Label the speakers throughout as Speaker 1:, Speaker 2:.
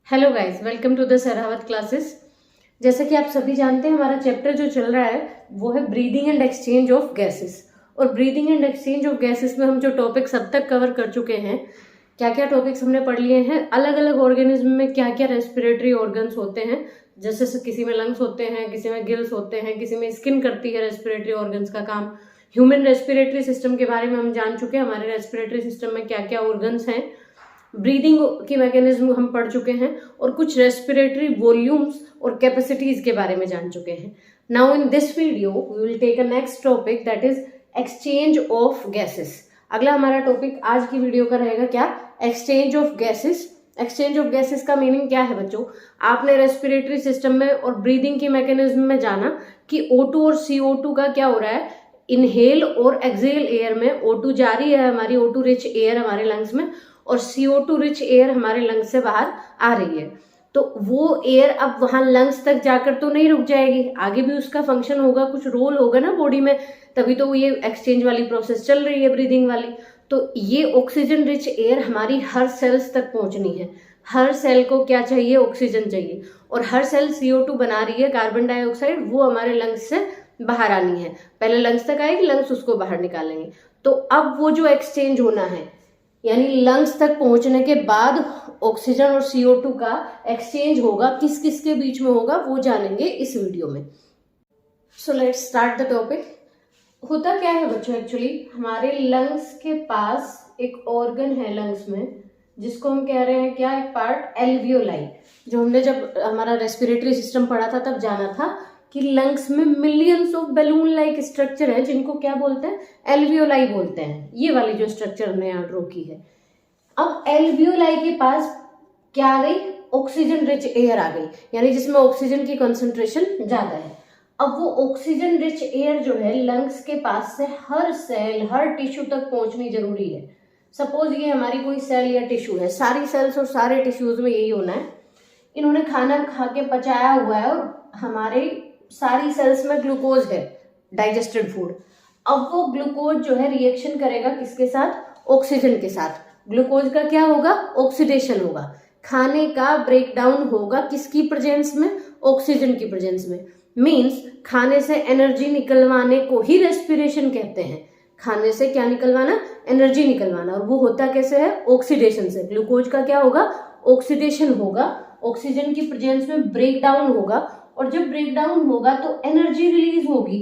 Speaker 1: Hello guys, welcome to the Sarawat classes. जैसे कि आप सभी जानते हैं, हमारा चैप्टर जो चल रहा है वो है breathing and exchange of gases. और breathing and exchange of gases में हम जो टॉपिक्स अब तक कवर कर चुके हैं, क्या क्या टॉपिक्स हमने पढ़ लिए हैं, अलग अलग ऑर्गेनिज्म में क्या क्या रेस्पिरेटरी ऑर्गन्स होते हैं। जैसे किसी में लंग्स होते हैं, किसी में गिल्स होते हैं, किसी में स्किन करती है रेस्पिरेटरी ऑर्गन्स का काम। ह्यूमन रेस्पिरेटरी सिस्टम के बारे में हम जान चुके हैं, हमारे रेस्पिरेटरी सिस्टम में क्या क्या ऑर्गन्स हैं। ब्रीदिंग की मैकेनिज्म हम पढ़ चुके हैं और कुछ रेस्पिरेटरी वॉल्यूम्स और कैपेसिटीज के बारे में जान चुके हैं। Now in this video we will take a next topic, that is exchange of gases. अगला हमारा टॉपिक आज की वीडियो का रहेगा क्या? Exchange of gases. Exchange of gases का मीनिंग क्या है बच्चों? आपने रेस्पिरेटरी सिस्टम में और ब्रीदिंग की मैकेनिज्म में जाना कि O2 और CO2 का क्या हो रहा है। इनहेल और एक्सेल एयर में O2 जारी है, हमारी O2 रिच एयर हमारे लंग्स में, और CO2 रिच एयर हमारे लंग्स से बाहर आ रही है। तो वो एयर अब वहां लंग्स तक जाकर तो नहीं रुक जाएगी, आगे भी उसका फंक्शन होगा, कुछ रोल होगा ना बॉडी में, तभी तो ये एक्सचेंज वाली प्रोसेस चल रही है, ब्रीदिंग वाली। तो ये ऑक्सीजन रिच एयर हमारी हर सेल्स तक पहुंचनी है। हर सेल को क्या चाहिए? ऑक्सीजन चाहिए। और हर सेल CO2 बना रही है, कार्बन डाइऑक्साइड, वो हमारे लंग्स से बाहर आनी है। पहले लंग्स तक आएगी, लंग्स उसको बाहर निकालेंगे। तो अब वो जो एक्सचेंज होना है, यानी लंग्स तक पहुंचने के बाद ऑक्सीजन और CO2 का एक्सचेंज होगा, किस किस के बीच में होगा वो जानेंगे इस वीडियो में। So let's start the topic. होता क्या है बच्चों, एक्चुअली हमारे लंग्स के पास एक ऑर्गन है लंग्स में, जिसको हम कह रहे हैं क्या? एक पार्ट एल्वियोलाई। जो हमने जब हमारा रेस्पिरेटरी सिस्टम पढ़ा था तब जाना था कि लंग्स में millions of balloon like structure है, जिनको क्या बोलते हैं? एल्वियोलाई बोलते हैं। ये वाली जो स्ट्रक्चर हमने यहाँ ड्रॉ की है। अब एल्वियोलाई के पास क्या आ गई? ऑक्सीजन रिच एयर आ गई, यानी जिसमें ऑक्सीजन की कंसंट्रेशन ज्यादा है। अब वो ऑक्सीजन रिच एयर जो है लंग्स के पास से हर सेल, हर टिश्यू तक पहुंचनी जरूरी है। सपोज ये हमारी कोई सेल या टिश्यू है, सारी सेल्स और सारे टिश्यूज में यही होना है। इन्होंने खाना खा के पचाया हुआ है और हमारे सारी सेल्स में ग्लूकोज है, डाइजेस्टेड फूड। अब वो ग्लूकोज जो है रिएक्शन करेगा किसके साथ? ऑक्सीजन के साथ। ग्लूकोज का क्या होगा? ऑक्सीडेशन होगा। खाने का ब्रेक डाउन होगा किसकी प्रेजेंस में? ऑक्सीजन की प्रेजेंस में। मींस खाने से एनर्जी निकलवाने को ही रेस्पिरेशन कहते हैं। खाने से क्या निकलवाना? एनर्जी निकलवाना। और वो होता कैसे है? ऑक्सीडेशन से। ग्लूकोज का क्या होगा? ऑक्सीडेशन होगा, ऑक्सीजन की प्रेजेंस में ब्रेक डाउन होगा, और जब ब्रेक डाउन होगा तो एनर्जी रिलीज होगी।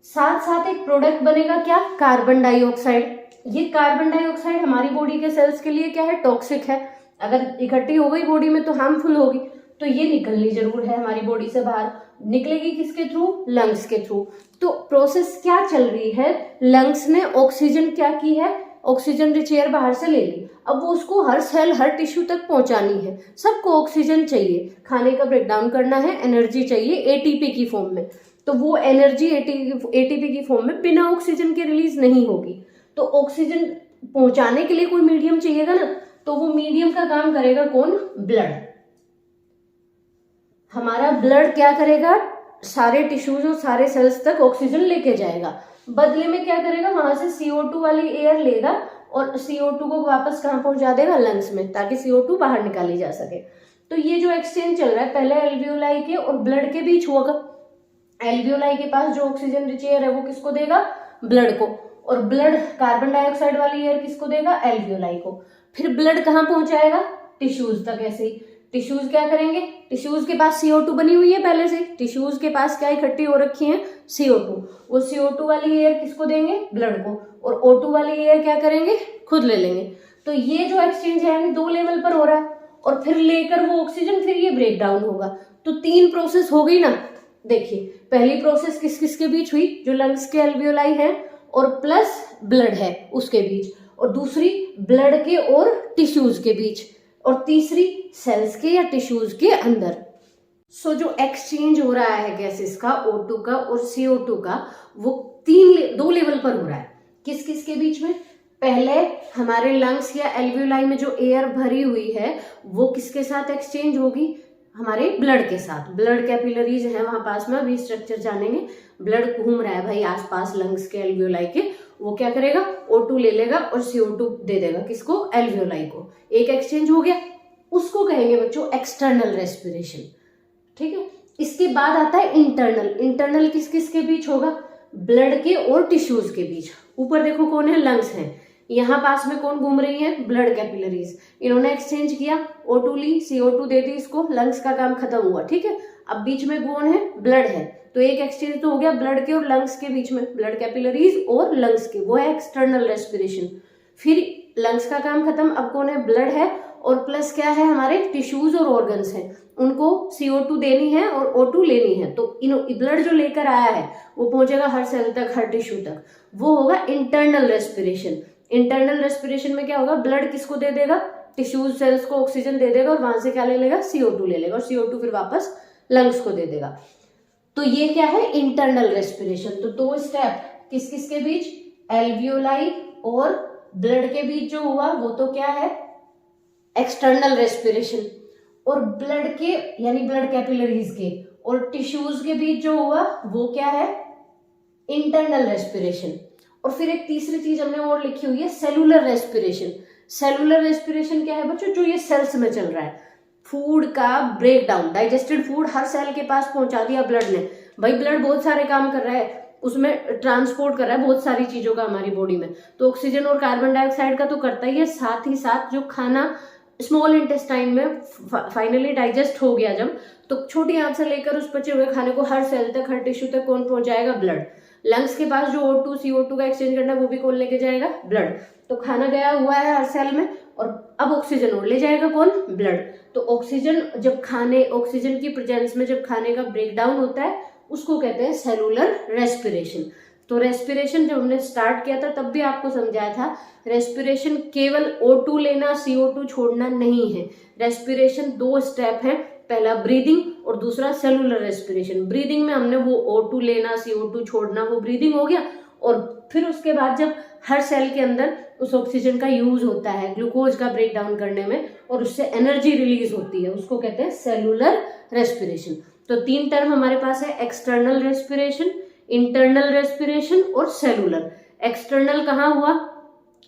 Speaker 1: साथ साथ एक प्रोडक्ट बनेगा क्या? Carbon dioxide. ये कार्बन डाइऑक्साइड हमारी बॉडी के सेल्स के लिए क्या है? टॉक्सिक है। अगर इकट्ठी हो गई बॉडी में तो हार्मफुल होगी, तो ये निकलनी जरूर है हमारी बॉडी से बाहर। निकलेगी किसके थ्रू? लंग्स के थ्रू। तो प्रोसेस क्या चल रही है? लंग्स ने ऑक्सीजन क्या की है? ऑक्सीजन रिच एयर बाहर से ले ली। अब वो उसको हर सेल, हर टिश्यू तक पहुंचानी है। सबको ऑक्सीजन चाहिए, खाने का ब्रेकडाउन करना है, एनर्जी चाहिए ATP की फॉर्म में। तो वो एनर्जी ATP की फॉर्म में बिना ऑक्सीजन के रिलीज नहीं होगी। तो ऑक्सीजन पहुंचाने के लिए कोई मीडियम चाहिएगा ना, तो वो मीडियम का काम करेगा कौन? ब्लड। हमारा ब्लड क्या करेगा? सारे टिश्यूज और सारे सेल्स तक ऑक्सीजन लेके जाएगा। बदले में क्या करेगा? वहां से CO2 वाली एयर लेगा और CO2 को वापस कहां पहुंचा देगा? लंग्स में, ताकि CO2 बाहर निकाली जा सके। तो ये जो एक्सचेंज चल रहा है पहले एल्वियोलाई के और ब्लड के बीच होगा। एल्वियोलाई के पास जो ऑक्सीजन रिच एयर है वो किसको देगा? ब्लड को। और ब्लड कार्बन डाइऑक्साइड वाली एयर किसको देगा? एल्वियोलाई को। फिर ब्लड कहां पहुंचाएगा? टिश्यूज तक। ऐसे ही टिश्यूज क्या करेंगे? टिश्यूज के पास CO2 बनी हुई है पहले से। टिश्यूज के पास क्या इकट्ठी हो रखी है? CO2। वो CO2 वाली एयर किसको देंगे? ब्लड को। और O2 वाली एयर क्या करेंगे? खुद ले लेंगे। तो ये जो एक्सचेंज है यानी 2 लेवल पर हो रहा है। और फिर लेकर वो ऑक्सीजन, फिर ये ब्रेक डाउन होगा। तो 3 प्रोसेस हो गई ना। देखिए, पहली प्रोसेस किस किस के बीच हुई? जो लंग्स के एल्वियोलाई है और प्लस ब्लड है उसके बीच। और दूसरी ब्लड के और टिश्यूज के बीच। और तीसरी सेल्स के या टिश्यूज के अंदर। सो जो एक्सचेंज हो रहा है गैसेस का, O2 का और CO2 का, वो 2 लेवल पर हो रहा है। किस किस के बीच में? पहले हमारे लंग्स या एल्वियोलाई में जो एयर भरी हुई है वो किसके साथ एक्सचेंज होगी? हमारे ब्लड के साथ। ब्लड कैपिलरीज है वहां पास में, अभी स्ट्रक्चर जानेंगे। ब्लड घूम रहा है भाई आसपास लंग्स के, एल्वियोलाई के। वो क्या करेगा? O2 ले लेगा और CO2 दे देगा किसको? एल्वियोलाई को। एक एक्सचेंज हो गया। उसको कहेंगे बच्चों एक्सटर्नल रेस्पिरेशन। ठीक है, इसके बाद आता है इंटरनल। इंटरनल किस किस के बीच होगा? ब्लड के और टिश्यूज के बीच। ऊपर देखो कौन है? लंग्स हैं। यहाँ पास में कौन घूम रही है? Blood capillaries. इन्होंने एक्सचेंज किया, O2 ली, CO2 दे दी इसको, लंग्स का काम खत्म हुआ। ठीक है, अब बीच में कौन है? ब्लड है। तो एक एक्सचेंज तो हो गया ब्लड के और लंग्स के बीच में, ब्लड कैपिलरीज और लंग्स के, वो है एक्सटर्नल रेस्पिरेशन। फिर लंग्स का काम खत्म, अब कौन है? ब्लड है और प्लस क्या है? हमारे टिश्यूज और ऑर्गन्स हैं, उनको CO2 देनी है और O2 लेनी है। तो ब्लड जो लेकर आया है वो पहुंचेगा हर सेल तक, हर टिश्यू तक, वो होगा इंटरनल रेस्पिरेशन। इंटरनल रेस्पिरेशन में क्या होगा? ब्लड किसको दे देगा? टिश्यूज सेल्स को ऑक्सीजन दे देगा और वहां से क्या ले लेगा? CO2 ले लेगा और CO2 फिर वापस लंग्स को दे देगा। तो ये क्या है? Internal respiration. तो दो स्टेप किस किस के बीच? एल्वियोलाई और ब्लड के बीच जो हुआ वो तो क्या है? External respiration. और ब्लड के यानी ब्लड कैपिलरीज के और टिश्यूज के बीच जो हुआ वो क्या है? Internal respiration. और फिर एक तीसरी चीज हमने और लिखी हुई है, सेलुलर रेस्पिरेशन। सेलुलर रेस्पिरेशन क्या है बच्चों? जो ये सेल्स में चल रहा है, फूड का ब्रेकडाउन, डाइजेस्टेड फूड हर सेल के पास पहुंचा दिया ब्लड ने। भाई ब्लड बहुत सारे काम कर रहा है, उसमें ट्रांसपोर्ट कर रहा है बहुत सारी चीजों का हमारी बॉडी में, तो ऑक्सीजन और कार्बन डाइऑक्साइड का तो करता ही है, साथ ही साथ जो खाना स्मॉल इंटेस्टाइन में फाइनली डाइजेस्ट हो गया जब, तो छोटी आंत से लेकर उस बचे हुए खाने को हर सेल तक, हर टिश्यू तक कौन पहुंचाएगा? ब्लड। लंग्स के पास जो O2 CO2 का एक्सचेंज करना है वो भी कौन लेके जाएगा? ब्लड। तो खाना गया हुआ है हर सेल में और अब ऑक्सीजन और ले जाएगा कौन? ब्लड। तो ऑक्सीजन जब ऑक्सीजन की प्रेजेंस में जब खाने का ब्रेकडाउन होता है उसको कहते हैं सेलुलर रेस्पिरेशन। तो रेस्पिरेशन जब हमने स्टार्ट किया था तब भी आपको समझाया था, रेस्पिरेशन केवल O2 लेना, CO2 छोड़ना नहीं है। रेस्पिरेशन दो स्टेप है, पहला ब्रीदिंग और दूसरा सेलुलर रेस्पिरेशन। ब्रीदिंग में हमने वो O2 लेना, CO2 छोड़ना, वो ब्रीदिंग हो गया। और फिर उसके बाद जब हर सेल के अंदर उस ऑक्सीजन का यूज होता है ग्लूकोज का ब्रेकडाउन करने में और उससे एनर्जी रिलीज होती है, उसको कहते हैं सेलुलर रेस्पिरेशन। तो तीन टर्म हमारे पास है, एक्सटर्नल रेस्पिरेशन, इंटरनल रेस्पिरेशन और सेलुलर। एक्सटर्नल कहाँ हुआ?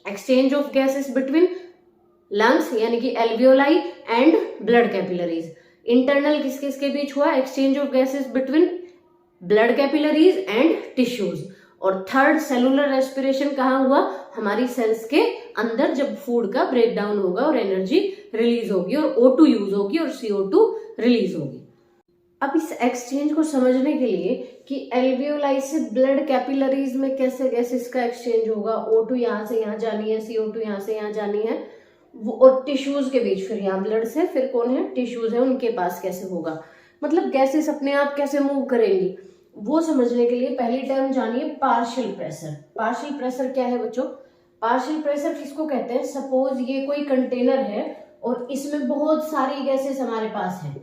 Speaker 1: Exchange of gases between lungs यानी कि alveoli and blood capillaries. Internal किस किस के बीच हुआ? Exchange of gases between blood capillaries and tissues. और थर्ड सेलुलर रेस्पिरेशन कहाँ हुआ? हमारी सेल्स के अंदर जब फूड का ब्रेकडाउन होगा और एनर्जी रिलीज होगी और O2 यूज होगी और CO2 रिलीज होगी। अब इस एक्सचेंज को समझने के लिए कि एल्वियोलाई से ब्लड कैपिलरीज में कैसे गैसेस का एक्सचेंज होगा, O2 यहाँ से यहाँ जानी है, CO2 यहाँ से यहाँ जानी है, वो और टिश्यूज के बीच, फिर यहाँ ब्लड से फिर कौन है? टिश्यूज है, उनके पास कैसे होगा, मतलब गैसेस अपने आप कैसे मूव करेंगी, वो समझने के लिए पहली टर्म जानिए पार्शियल प्रेशर। पार्शियल प्रेशर क्या है बच्चों? पार्शियल प्रेशर किसको कहते हैं? सपोज ये कोई कंटेनर है और इसमें बहुत सारी गैसेस हमारे पास है,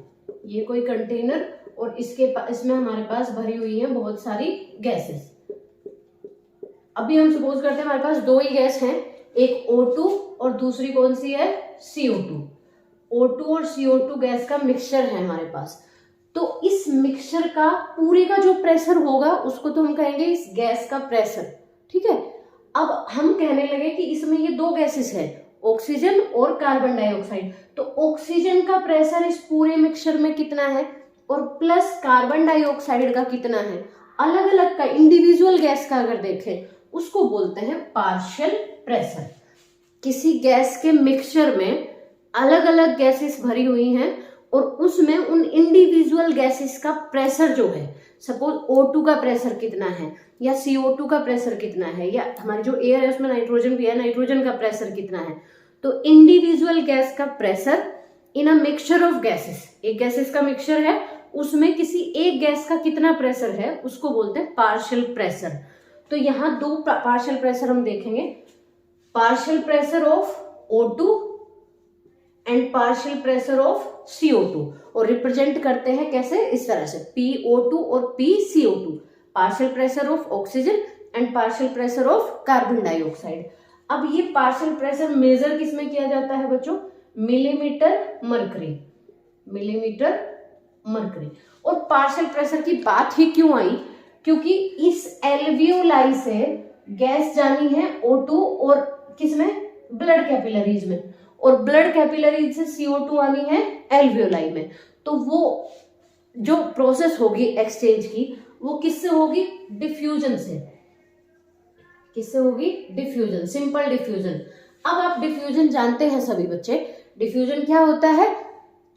Speaker 1: ये कोई कंटेनर और इसमें हमारे पास भरी हुई है बहुत सारी गैसेस। अभी हम सपोज करते हैं हमारे पास दो ही गैस हैं, एक O2 और दूसरी कौन सी है? CO2। O2 और CO2 गैस का मिक्सचर है हमारे पास। तो इस मिक्सचर का पूरे का जो प्रेशर होगा उसको तो हम कहेंगे इस गैस का प्रेशर। ठीक है, अब हम कहने लगे कि इसमें ये दो गैसेस है, ऑक्सीजन और कार्बन डाइऑक्साइड, तो ऑक्सीजन का प्रेशर इस पूरे मिक्सचर में कितना है और प्लस कार्बन डाइऑक्साइड का कितना है, अलग अलग का इंडिविजुअल गैस का अगर देखें उसको बोलते हैं पार्शियल प्रेशर। किसी गैस के मिक्सचर में अलग अलग गैसेस भरी हुई हैं और उसमें उन इंडिविजुअल गैसेस का प्रेशर जो है, सपोज O2 का प्रेशर कितना है या CO2 का प्रेशर कितना है या हमारी जो एयर है उसमें नाइट्रोजन भी है, नाइट्रोजन का प्रेशर कितना है, तो इंडिविजुअल गैस का pressure in a mixture of gases, एक गैसेस का मिक्सचर है उसमें किसी एक गैस का कितना प्रेशर है उसको बोलते हैं पार्शियल प्रेशर। तो यहाँ दो पार्शियल प्रेशर हम देखेंगे, partial pressure of O2 and partial pressure of CO2 और रिप्रेजेंट करते हैं कैसे? इस तरह से PO2 और PCO2, partial pressure of oxygen and partial pressure of carbon dioxide. अब ये पार्शियल प्रेशर मेजर किसमें किया जाता है बच्चों? Millimetre mercury, millimetre mercury. और पार्शियल प्रेशर की बात ही क्यों आई? क्योंकि इस एल्वियोलाई से गैस जानी है O2 और किसमें? ब्लड कैपिलरीज में, और ब्लड कैपिलरी से CO2 आनी है एल्वियोलाई में। तो वो जो प्रोसेस होगी एक्सचेंज की वो किससे होगी? डिफ्यूजन से। किससे होगी? Diffusion, simple diffusion. अब आप डिफ्यूजन जानते हैं सभी बच्चे। डिफ्यूजन क्या होता है?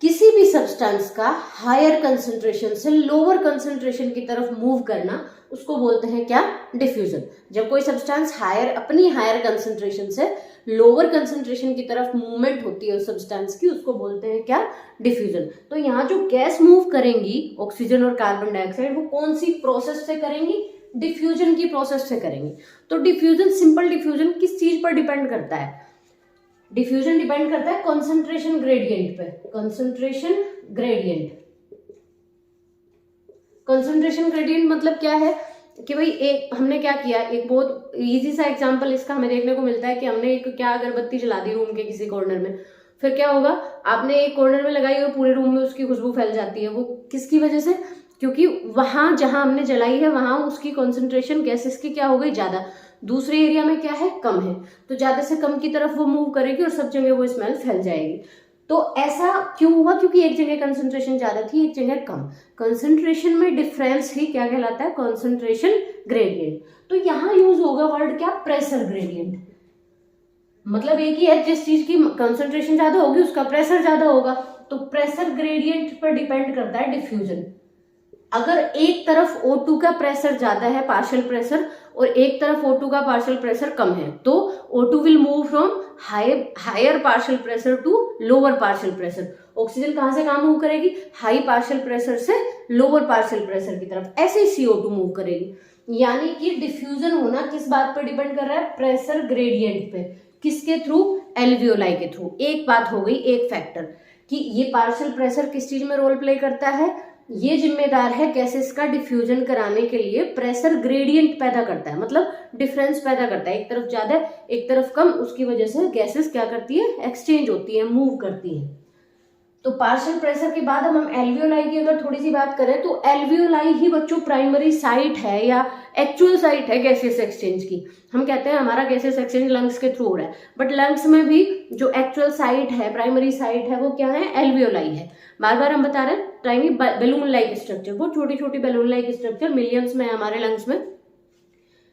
Speaker 1: किसी भी सब्सटेंस का हायर कंसंट्रेशन से लोअर कंसंट्रेशन की तरफ मूव करना, उसको बोलते हैं क्या? डिफ्यूजन। जब कोई सब्सटेंस अपनी हायर कंसंट्रेशन से लोअर कंसंट्रेशन की तरफ मूवमेंट होती है उस सब्सटेंस की, उसको बोलते हैं क्या? डिफ्यूजन। तो यहाँ जो गैस मूव करेंगी ऑक्सीजन और कार्बन डाइऑक्साइड, वो कौन सी प्रोसेस से करेंगी? डिफ्यूजन की प्रोसेस से करेंगी। तो डिफ्यूजन, सिंपल डिफ्यूजन किस चीज पर डिपेंड करता है? डिफ्यूजन डिपेंड करता है कंसंट्रेशन ग्रेडियंट पे। कंसंट्रेशन ग्रेडियंट, कंसंट्रेशन ग्रेडियंट मतलब क्या है कि भाई एक हमने क्या किया, एक बहुत इजी सा एग्जांपल इसका हमें देखने को मिलता है कि हमने एक क्या अगरबत्ती जला दी रूम के किसी कॉर्नर में, फिर क्या होगा? आपने एक कॉर्नर में लगाई और पूरे रूम में उसकी खुशबू फैल जाती है। वो किसकी वजह से? क्योंकि वहां जहां हमने जलाई है वहां उसकी कॉन्सेंट्रेशन गैसेस की क्या हो गई? ज्यादा। दूसरे एरिया में क्या है? कम है। तो ज्यादा से कम की तरफ वो मूव करेगी और सब जगह वो स्मेल फैल जाएगी। तो ऐसा क्यों हुआ? क्योंकि एक जगह कंसंट्रेशन ज्यादा थी, एक जगह कम। कंसंट्रेशन में डिफरेंस ही क्या कहलाता है? Concentration gradient. तो यहां यूज होगा वर्ड क्या? Pressure gradient. मतलब एक ही है, जिस चीज की कंसंट्रेशन ज्यादा होगी उसका प्रेशर ज्यादा होगा। तो प्रेशर ग्रेडियंट पर डिपेंड करता है डिफ्यूजन। अगर एक तरफ O2 का प्रेशर ज्यादा है, पार्शियल प्रेशर, और एक तरफ O2 का पार्शियल प्रेशर कम है, तो O2 will move from higher partial pressure to lower partial pressure. Oxygen कहां से कहां मूव करेगी? हाई पार्शियल प्रेशर से लोअर पार्शियल प्रेशर की तरफ। ऐसे ही CO2 मूव करेगी। यानी कि डिफ्यूजन होना किस बात पर डिपेंड कर रहा है? प्रेशर ग्रेडियंट पे। किसके थ्रू? एल्वियोलाई के थ्रू। एक बात हो गई, एक फैक्टर कि ये पार्शियल प्रेशर किस चीज में रोल प्ले करता है? ये जिम्मेदार है गैसेस का डिफ्यूजन कराने के लिए, प्रेशर ग्रेडियंट पैदा करता है, मतलब डिफरेंस पैदा करता है। एक तरफ ज्यादा एक तरफ कम, उसकी वजह से गैसेस क्या करती है? एक्सचेंज होती है, मूव करती है। तो पार्शियल प्रेशर के बाद हम एल्वियोलाई की अगर थोड़ी सी बात करें तो एल्वियोलाई ही बच्चों प्राइमरी साइट है या एक्चुअल साइट है गैसेस एक्सचेंज की। हम कहते हैं हमारा गैसेस एक्सचेंज लंग्स के थ्रू हो रहा है, बट लंग्स में भी जो एक्चुअल साइट है, प्राइमरी साइट है, वो क्या है? एल्वियोलाई है। बार बार हम बता रहे हैं, टाइनी बैलून लाइक स्ट्रक्चर, वो छोटी छोटी बैलून लाइक स्ट्रक्चर मिलियंस में है हमारे लंग्स में,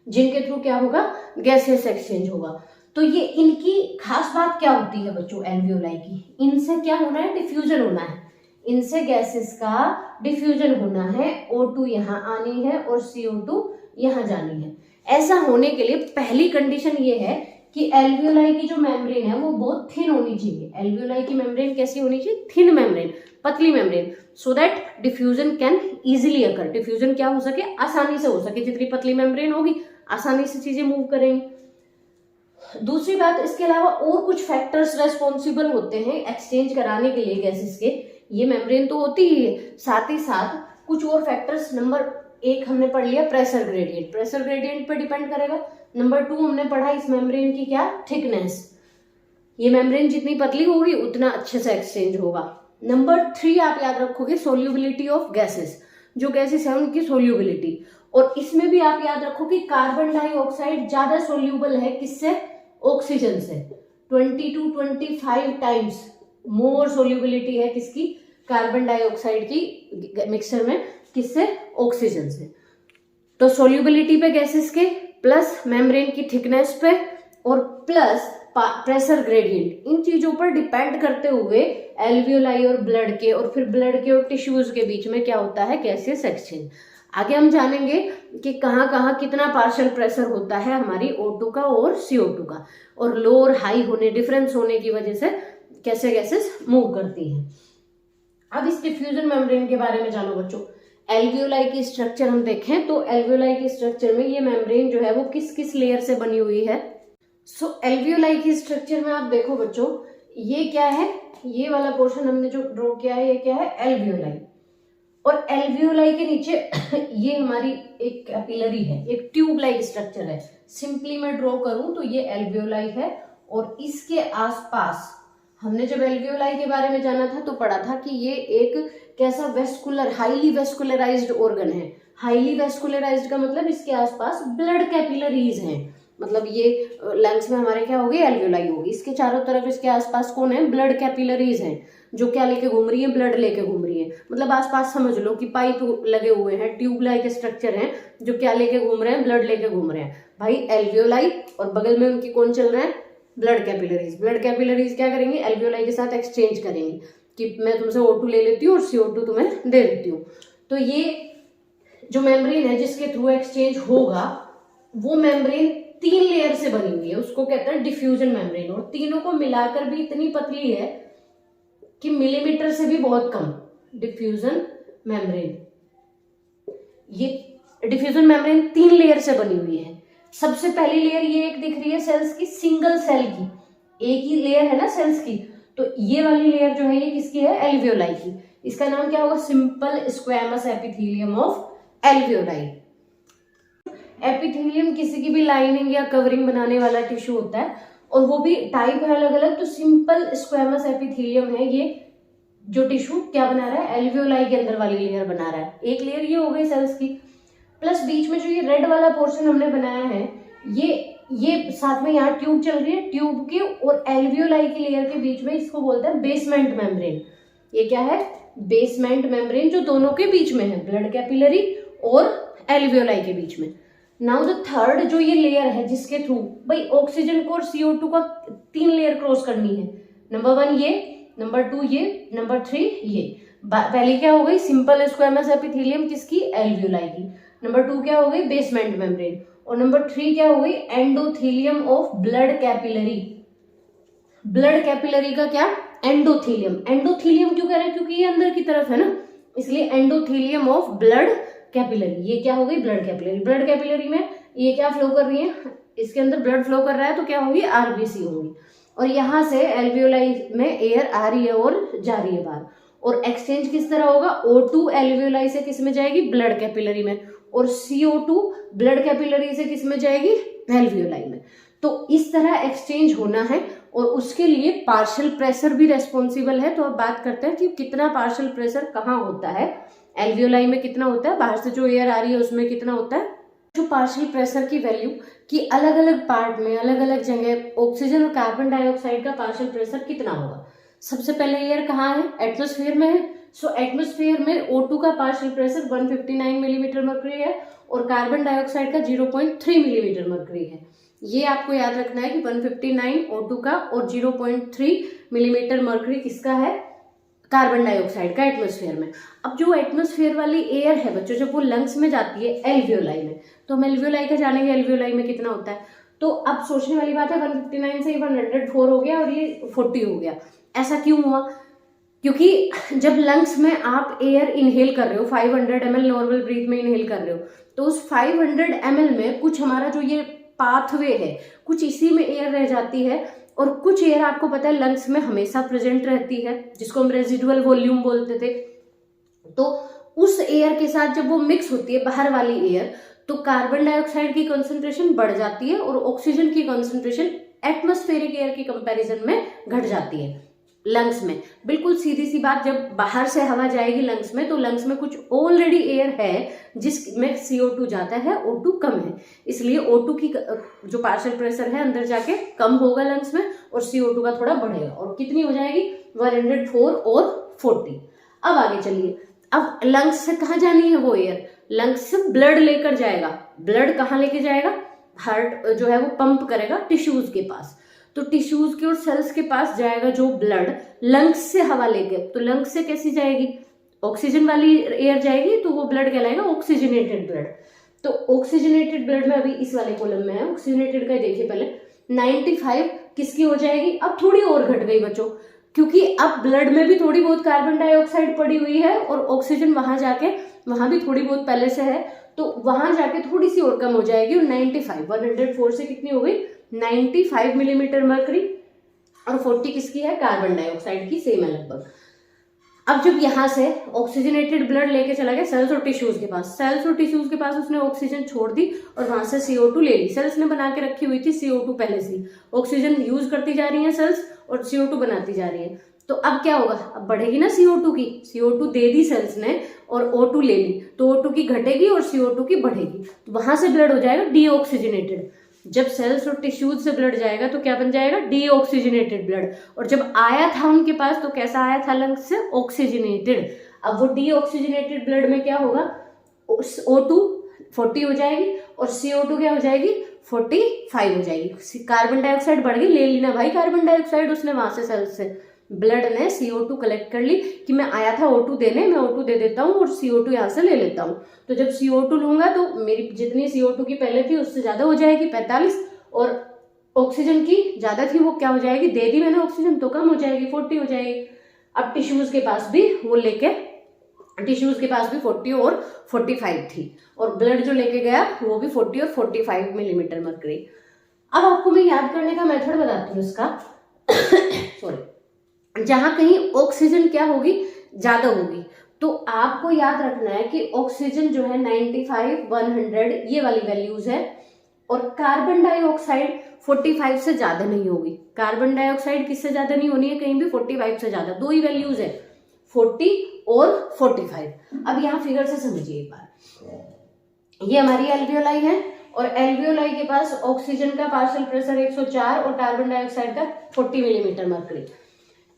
Speaker 1: जिनके थ्रू क्या होगा? गैसेस एक्सचेंज होगा। तो ये इनकी खास बात क्या होती है बच्चों एल्वियोलाई की? इनसे क्या होना है? डिफ्यूजन होना है। इनसे गैसेस का डिफ्यूजन होना है। O2 यहाँ आनी है और CO2 यहाँ जानी है। ऐसा होने के लिए पहली कंडीशन ये है कि एल्वियोलाई की जो मेम्ब्रेन है वो बहुत थिन होनी चाहिए। एल्वियोलाई की मेम्ब्रेन कैसी होनी चाहिए? थिन मेम्ब्रेन, पतली membrane, so that diffusion can easily occur. Diffusion क्या हो सके? आसानी से हो सके। जितनी पतली मेम्ब्रेन होगी आसानी से चीजें मूव करेंगी। दूसरी बात, इसके अलावा और कुछ फैक्टर्स रेस्पॉन्सिबल होते हैं एक्सचेंज कराने के लिए गैसेस के। ये मेम्ब्रेन तो होती ही है, साथ ही साथ कुछ और फैक्टर्स। नंबर 1 हमने पढ़ लिया प्रेशर ग्रेडियंट, प्रेशर ग्रेडियंट पे डिपेंड करेगा। नंबर 2 हमने पढ़ा इस मेम्ब्रेन की क्या? थिकनेस। ये मेम्ब्रेन जितनी पतली होगी उतना अच्छे से एक्सचेंज होगा। नंबर 3 आप याद रखोगे सोल्यूबिलिटी ऑफ गैसेस, जो गैसेस है उनकी सोल्यूबिलिटी। और इसमें भी आप याद रखो कि कार्बन डाइऑक्साइड ज्यादा सोल्यूबल है किससे? ऑक्सीजन से। 20 to 25 टाइम्स मोर सोल्यूबिलिटी है किसकी? कार्बन डाइऑक्साइड की मिक्सचर में, किससे? ऑक्सीजन से। तो सोल्यूबिलिटी पे गैसेस के, प्लस मेम्ब्रेन की थिकनेस पे, और प्लस प्रेशर ग्रेडियंट, इन चीजों पर डिपेंड करते हुए एल्वियोलाई और ब्लड के, और फिर ब्लड के और टिश्यूज के बीच में क्या होता है? Gases exchange. आगे हम जानेंगे कि कहाँ कहाँ कितना पार्शियल प्रेशर होता है हमारी O2 का और CO2 का, और लो और हाई होने, डिफरेंस होने की वजह से कैसे गैसेस मूव करती हैं। अब इस डिफ्यूजन मेम्ब्रेन के बारे में जानो बच्चों। एल्वियोलाई की स्ट्रक्चर हम देखें तो एल्वियोलाई की स्ट्रक्चर में ये मेम्ब्रेन जो है वो किस किस लेयर से बनी हुई है? सो एल्वियोलाई की स्ट्रक्चर में आप देखो बच्चों, ये क्या है? ये वाला पोर्शन हमने जो ड्रॉ किया है, ये क्या है? एल्वियोलाई। और एल्वियोलाई के नीचे ये हमारी एक कैपिलरी है, एक ट्यूब लाइक स्ट्रक्चर है। सिंपली मैं ड्रॉ करूं तो ये एल्वियोलाई है, और इसके आसपास हमने जब एल्वियोलाई के बारे में जाना था तो पढ़ा था कि ये एक कैसा? वेस्कुलर, हाईली वेस्कुलराइज्ड ऑर्गन है। हाईली वेस्कुलराइज्ड का मतलब इसके आसपास ब्लड कैपिलरीज हैं। मतलब ये लंग्स में हमारे क्या होगी, एल्वियोलाई होगी। इसके चारों तरफ इसके आसपास कौन है, ब्लड कैपिलरीज हैं, जो क्या लेके घूम रही है, ब्लड लेके घूम रही है। मतलब आसपास समझ लो कि पाइप लगे हुए हैं, ट्यूब लाइक स्ट्रक्चर हैं, जो क्या लेके घूम रहे हैं, ब्लड लेके घूम रहे हैं भाई, एल्वियोलाई, और बगल में उनकी कौन चल रहा है, ब्लड कैपिलरीज। ब्लड कैपिलरीज क्या करेंगी, एल्वियोलाई के साथ एक्सचेंज करेंगी कि मैं तुमसे O2 ले लेती हूँ और CO2 तुम्हें दे देती हूँ। तो ये जो मेम्ब्रेन है जिसके थ्रू एक्सचेंज होगा, वो मेम्ब्रेन 3 लेयर से बनी हुई है, उसको कहते हैं डिफ्यूजन मेम्ब्रेन। और तीनों को मिलाकर भी इतनी पतली है कि मिलीमीटर से भी बहुत कम। डिफ्यूजन मेम्ब्रेन, ये डिफ्यूजन मेम्ब्रेन 3 लेयर से बनी हुई है। सबसे पहली लेयर ये एक दिख रही है सेल्स की, सिंगल सेल की, एक ही लेयर है ना सेल्स की, तो ये वाली लेयर जो है ये किसकी है, एल्वियोलाई की। इसका नाम क्या होगा, simple squamous epithelium of alveoli. Epithelium किसी की भी लाइनिंग या कवरिंग बनाने वाला टिश्यू होता है, और वो भी टाइप है अलग अलग। तो सिंपल स्क्वैमस एपिथेलियम है ये जो टिश्यू क्या बना रहा है, एल्वियोलाई के अंदर वाली लेयर बना रहा है। एक लेयर ये हो गई सेल्स की, प्लस बीच में जो ये रेड वाला पोर्शन हमने बनाया है, ये साथ में यहाँ ट्यूब चल रही है, ट्यूब के और एल्वियोलाई की लेयर के बीच में इसको बोलते हैं बेसमेंट मेम्ब्रेन। ये क्या है, बेसमेंट मेम्ब्रेन, जो दोनों के बीच में है, ब्लड कैपिलरी और एल्वियोलाई के बीच में। नाउ द थर्ड जो ये लेयर है जिसके थ्रू भाई ऑक्सीजन को और CO2 का 3 लेयर क्रॉस करनी है। नंबर 1 ये, नंबर 2 ये, नंबर 3 ये। पहली क्या हो गई, सिंपल स्क्वैमस एपिथेलियम किसकी, एल्वियोलाई की। नंबर 2 क्या हो गई, बेसमेंट मेम्ब्रेन। और नंबर 3 क्या हो गई, endothelium of blood capillary. Blood capillary का क्या, एंडोथेलियम। एंडोथेलियम क्यों कह रहे हैं, क्योंकि ये अंदर की तरफ है ना, इसलिए एंडोथेलियम ऑफ ब्लड कैपिलरी। ये क्या हो गई, ब्लड कैपिलरी। ब्लड कैपिलरी में ये क्या फ्लो कर रही है, इसके अंदर ब्लड फ्लो कर रहा है, तो क्या होगी, RBC होगी। और यहाँ से एल्वियोलाई में एयर आ रही है और जा रही है बाहर। और एक्सचेंज किस तरह होगा, O2 एल्वियोलाई से किस में जाएगी, ब्लड कैपिलरी में, और CO2 ब्लड कैपिलरी से किस में जाएगी, एल्वियोलाई में। तो इस तरह एक्सचेंज होना है, और उसके लिए पार्शियल प्रेशर भी रेस्पॉन्सिबल है। तो अब बात करते हैं कि कितना पार्शियल प्रेशर कहाँ होता है, एल्वियोलाई में कितना होता है, बाहर से जो एयर आ रही है उसमें कितना होता है। जो पार्शियल प्रेशर की वैल्यू कि अलग अलग पार्ट में अलग अलग जगह ऑक्सीजन और कार्बन डाइऑक्साइड का पार्शियल प्रेशर कितना होगा। सबसे पहले एयर कहाँ है, एटमॉस्फेयर में है। सो एटमॉस्फेयर में O2 का पार्शियल प्रेशर 159 मिलीमीटर मर्क्यूरी है, और कार्बन डाइऑक्साइड का 0.3 मिलीमीटर मर्क्यूरी है। ये आपको याद रखना है कि 159 O2 का और 0.3 मिलीमीटर मर्क्यूरी किसका है, कार्बन डाइऑक्साइड का एटमॉस्फेयर में। अब जो एटमॉस्फेयर वाली एयर है बच्चों, जब वो लंग्स में जाती है एल्वियोलाई में, तो हम एल्वियोलाई का जानेंगे एल्वियोलाई में कितना होता है। तो अब सोचने वाली बात है, 159 से 104 हो गया और ये 40 हो गया। ऐसा क्यों हुआ, क्योंकि जब लंग्स में आप एयर इनहेल कर रहे हो, 500 ml नॉर्मल ब्रीथ में इनहेल कर रहे हो, तो उस 500 ml में कुछ हमारा जो ये पाथवे है, कुछ इसी में एयर रह जाती है, और कुछ एयर आपको पता है लंग्स में हमेशा प्रेजेंट रहती है, जिसको हम रेजिडुअल वॉल्यूम बोलते थे। तो उस एयर के साथ जब वो मिक्स होती है बाहर वाली एयर, तो कार्बन डाइऑक्साइड की कंसंट्रेशन बढ़ जाती है और ऑक्सीजन की कंसंट्रेशन एटमॉस्फेरिक एयर की कंपैरिजन में घट जाती है लंग्स में। बिल्कुल सीधी सी बात, जब बाहर से हवा जाएगी लंग्स में, तो लंग्स में कुछ ऑलरेडी एयर है जिसमें CO2 जाता है, O2 कम है, इसलिए O2 की जो पार्शियल प्रेशर है अंदर जाके कम होगा लंग्स में, और CO2 का थोड़ा बढ़ेगा, और कितनी हो जाएगी 104 और 40। अब आगे चलिए, अब लंग्स से कहाँ जानी है वो एयर, लंग्स से ब्लड लेकर जाएगा। ब्लड कहाँ लेके जाएगा, हार्ट जो है वो पंप करेगा टिश्यूज के पास, तो टिश्यूज के और सेल्स के पास जाएगा जो ब्लड लंग्स से हवा लेके। तो लंग्स से कैसी जाएगी, ऑक्सीजन वाली एयर जाएगी, तो वो ब्लड कहलाएगा ऑक्सीजनेटेड ब्लड। तो ऑक्सीजनेटेड ब्लड में अभी इस वाले कॉलम में है, ऑक्सीजनेटेड का देखिए पहले 95 किसकी हो जाएगी। अब थोड़ी और घट गई बच्चों, क्योंकि अब ब्लड में भी थोड़ी बहुत कार्बन डाइऑक्साइड पड़ी हुई है, और ऑक्सीजन वहां जाके, वहां भी थोड़ी बहुत पहले से है, तो वहां जाके थोड़ी सी और कम हो जाएगी, और 95 104 से कितनी हो गई 95 मिलीमीटर मर्क्यूरी, और 40 किसकी है, कार्बन डाइऑक्साइड की, सेम है लगभग। अब जब यहाँ से ऑक्सीजनेटेड ब्लड लेके चला गया सेल्स और टिश्यूज के पास, सेल्स और टिश्यूज के पास उसने ऑक्सीजन छोड़ दी और वहां से CO2 ले ली। सेल्स ने बना के रखी हुई थी CO2 पहले से, ऑक्सीजन यूज करती जा रही है सेल्स और CO2 बनाती जा रही है। तो अब क्या होगा, अब बढ़ेगी ना CO2 की, CO2 दे दी सेल्स ने और O2 ले ली, तो O2 की घटेगी और CO2 की बढ़ेगी, तो वहां से ब्लड हो जाएगा डीऑक्सीजनेटेड। जब सेल्स और टिश्यूज से ब्लड जाएगा तो क्या बन जाएगा, डीऑक्सीजनेटेड ब्लड। और जब आया था उनके पास तो कैसा आया था लंग्स से, ऑक्सीजनेटेड। अब वो डीऑक्सीजनेटेड ब्लड में क्या होगा, O2 40 हो जाएगी और CO2 क्या हो जाएगी, 45 हो जाएगी। कार्बन डाइऑक्साइड बढ़ गई, ले लेना भाई कार्बन डाइऑक्साइड उसने वहां से सेल्स से, ब्लड ने CO2 कलेक्ट कर ली कि मैं आया था O2 देने, मैं O2 दे देता हूँ और CO2 यहाँ से ले लेता हूँ। तो जब CO2 लूंगा तो मेरी जितनी CO2 की पहले थी उससे ज्यादा हो जाएगी 45, और ऑक्सीजन की ज्यादा थी वो क्या हो जाएगी, दे दी मैंने ऑक्सीजन तो कम हो जाएगी, 40 हो जाएगी। अब टिश्यूज के पास भी वो लेके, टिश्यूज के पास भी 40 और 45 थी, और ब्लड जो लेके गया वो भी 40 और 45 मिलीमीटर मरकरी। अब आपको मैं याद करने का मेथड बताती हूँ इसका सॉरी। जहां कहीं ऑक्सीजन क्या होगी, ज्यादा होगी, तो आपको याद रखना है कि ऑक्सीजन जो है 95, 100 ये वाली वैल्यूज है, और कार्बन डाइऑक्साइड 45 से ज्यादा नहीं होगी। कार्बन डाइऑक्साइड किससे ज्यादा नहीं होनी है कहीं भी, 45 से ज्यादा, दो ही वैल्यूज है 40 और 45। अब यहाँ फिगर से समझिए एक बार, ये हमारी एल्वियोलाई है और एल्वियोलाई के पास ऑक्सीजन का पार्शियल प्रेशर 104 और कार्बन डाइऑक्साइड का 40 मिलीमीटर मरकरी।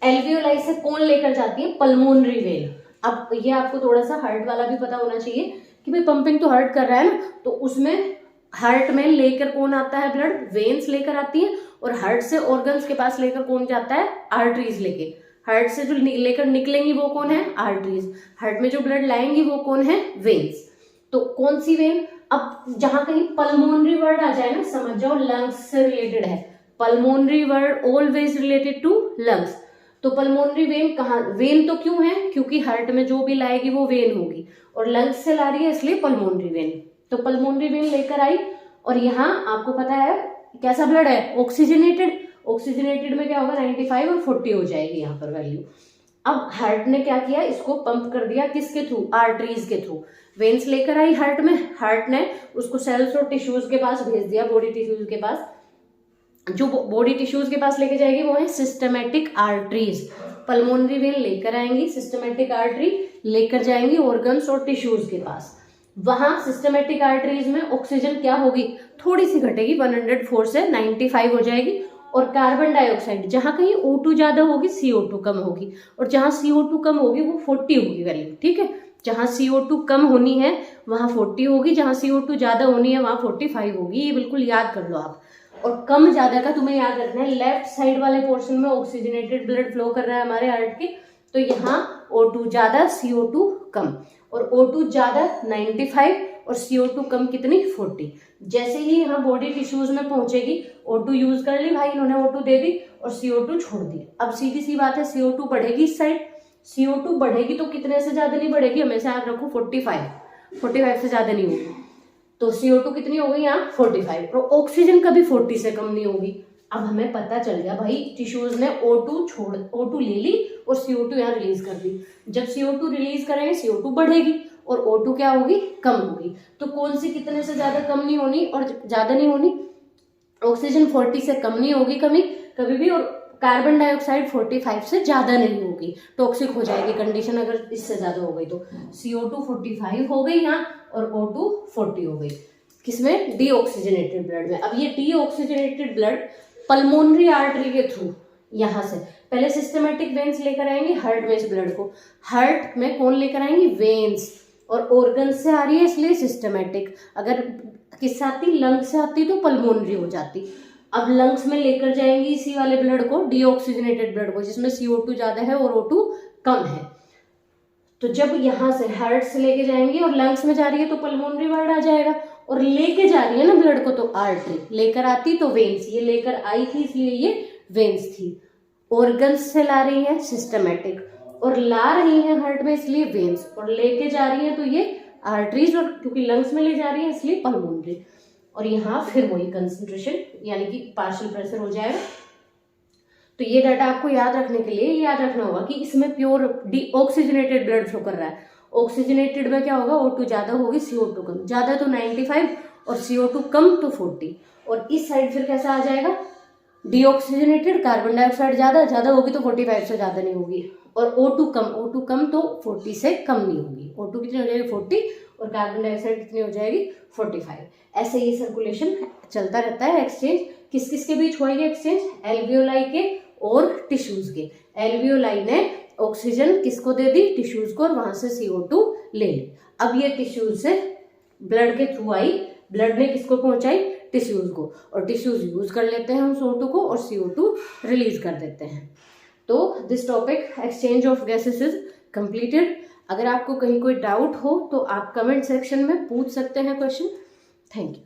Speaker 1: एल्वियोलाई से कौन लेकर जाती है, पल्मोनरी वेन। अब ये आपको थोड़ा सा हार्ट वाला भी पता होना चाहिए कि भाई पंपिंग तो हार्ट कर रहा है ना, तो उसमें हार्ट में लेकर कौन आता है ब्लड, वेन्स लेकर आती है, और हार्ट से ऑर्गन्स के पास लेकर कौन जाता है, आर्टरीज लेके। हार्ट से जो लेकर निकलेंगी वो कौन है, आर्टरीज। हार्ट में जो ब्लड लाएंगी वो कौन है, वेन्स। तो कौन सी वेन, अब जहां कहीं पल्मोनरी वर्ड आ जाए ना समझ जाओ लंग्स से रिलेटेड है। Pulmonary word always related to lungs. तो पल्मोनरी वेन कहाँ, वेन तो क्यों है, क्योंकि हार्ट में जो भी लाएगी वो वेन होगी, और लंग्स से ला रही है इसलिए पल्मोनरी वेन। तो पल्मोनरी वेन लेकर आई, और यहाँ आपको पता है कैसा ब्लड है, ऑक्सीजनेटेड। ऑक्सीजनेटेड में क्या होगा, 95 और 40 हो जाएगी यहाँ पर वैल्यू। अब हार्ट ने क्या किया, इसको पंप कर दिया किसके थ्रू, आर्टरीज के थ्रू। वेन्स लेकर आई हार्ट में, हार्ट ने उसको सेल्स और टिश्यूज के पास भेज दिया, बॉडी टिश्यूज के पास। जो बॉडी टिश्यूज के पास लेके जाएगी वो है सिस्टमैटिक आर्टरीज। पल्मोनरी वेन लेकर आएंगी, सिस्टमैटिक आर्टरी लेकर जाएंगी ऑर्गन्स और टिश्यूज के पास। वहां सिस्टमैटिक आर्टरीज में ऑक्सीजन क्या होगी, थोड़ी सी घटेगी, 104 से 95 हो जाएगी, और कार्बन डाइऑक्साइड जहां कहीं O2 ज्यादा होगी CO2 कम होगी, और जहां CO2 कम होगी वो 40 होगी वैल्यू, ठीक है। जहां CO2 कम होनी है वहां 40 होगी, जहां CO2 ज्यादा होनी है वहां 45 होगी। ये बिल्कुल याद कर लो आप। और कम ज्यादा का तुम्हें याद रखना है, लेफ्ट साइड वाले पोर्शन में ऑक्सीजनेटेड ब्लड फ्लो कर रहा है हमारे हार्ट के, तो यहाँ O2 ज्यादा CO2 कम, और O2 ज्यादा 95 और CO2 कम कितनी, 40। जैसे ही यहाँ बॉडी टिश्यूज में पहुंचेगी, O2 यूज कर ली भाई इन्होंने, O2 दे दी और CO2 छोड़ दी। अब सीधी सी बात है, CO2 बढ़ेगी इस साइड, CO2 बढ़ेगी तो कितने से ज्यादा नहीं बढ़ेगी, हमेशा याद रखो 45 से ज्यादा नहीं होगी। तो CO2 कितनी हो गई यहाँ, 45, और ऑक्सीजन कभी 40 से कम नहीं होगी। अब हमें पता चल गया भाई टिश्यूज ने O2 ले ली और CO2 यहाँ रिलीज कर दी। जब CO2 रिलीज करेंगे CO2 बढ़ेगी और O2 क्या होगी, कम होगी। तो कौन सी कितने से ज्यादा कम नहीं होनी और ज्यादा नहीं होनी, ऑक्सीजन 40 से कम नहीं होगी कभी भी, और कार्बन डाइऑक्साइड 45 से ज्यादा नहीं होगी, टॉक्सिक हो जाएगी कंडीशन अगर इससे ज्यादा हो गई तो। CO2 45 हो गई यहाँ और O2 40 हो गई, किसमें, डीऑक्सीजनेटेड ब्लड में। अब ये डीऑक्सीजनेटेड ब्लड पल्मोनरी आर्टरी के थ्रू यहाँ से पहले सिस्टमैटिक वेन्स लेकर आएंगे हार्ट में, इस ब्लड को हार्ट में कौन लेकर आएंगे, वेन्स, और ऑर्गन से आ रही है इसलिए सिस्टमैटिक। अगर किससे आती, लंग से आती तो पल्मोनरी हो जाती। अब लंग्स में लेकर जाएंगी इसी वाले ब्लड को, डीऑक्सीजनेटेड ब्लड को, जिसमें CO2 ज्यादा है और O2 कम है। तो जब यहाँ से हार्ट से लेके जाएंगी और लंग्स में जा रही है तो पल्मोनरी वर्ड आ जाएगा, और लेके जा रही है ना ब्लड को तो आर्टरी, लेकर आती तो वेन्स, ये लेकर आई थी इसलिए ये वेन्स थी। ऑर्गन्स से ला रही है सिस्टमैटिक, और ला रही है हार्ट में इसलिए वेन्स, और लेके जा रही है तो ये आर्टरीज, और क्योंकि लंग्स में ले जा रही है इसलिए पल्मोनरी। और यहाँ फिर वही कंसंट्रेशन यानी कि पार्शियल प्रेशर हो जाएगा। तो ये डाटा आपको याद रखने के लिए याद रखना होगा कि इसमें प्योर डीऑक्सीजनेटेड ब्लड फ्लो कर रहा है। ऑक्सीजनेटेड में क्या होगा, O2 ज्यादा होगी CO2 कम, ज्यादा तो 95 और CO2 कम तो 40, और इस साइड फिर कैसा आ जाएगा, डीऑक्सीजनेटेड कार्बन डाइऑक्साइड ज़्यादा होगी तो 45 से ज़्यादा नहीं होगी, और O2 कम तो 40 से कम नहीं होगी। O2 कितनी हो जाएगी 40 और कार्बन डाइऑक्साइड कितनी हो जाएगी 45। ऐसे ये सर्कुलेशन चलता रहता है। एक्सचेंज किस किस के बीच हुआ ये एक्सचेंज? एल्वियोलाई के और टिश्यूज के। एल्वियोलाई ने ऑक्सीजन किसको दे दी? टिश्यूज को, और वहां से CO2 ले ली। अब ये टिश्यूज से ब्लड के थ्रू आई, ब्लड ने किसको पहुंचाई? टिश्यूज को, और टिश्यूज यूज कर लेते हैं हम CO2 को और CO2 रिलीज कर देते हैं। तो this topic exchange of gases is completed. अगर आपको कहीं कोई डाउट हो तो आप कमेंट सेक्शन में पूछ सकते हैं क्वेश्चन। Thank you.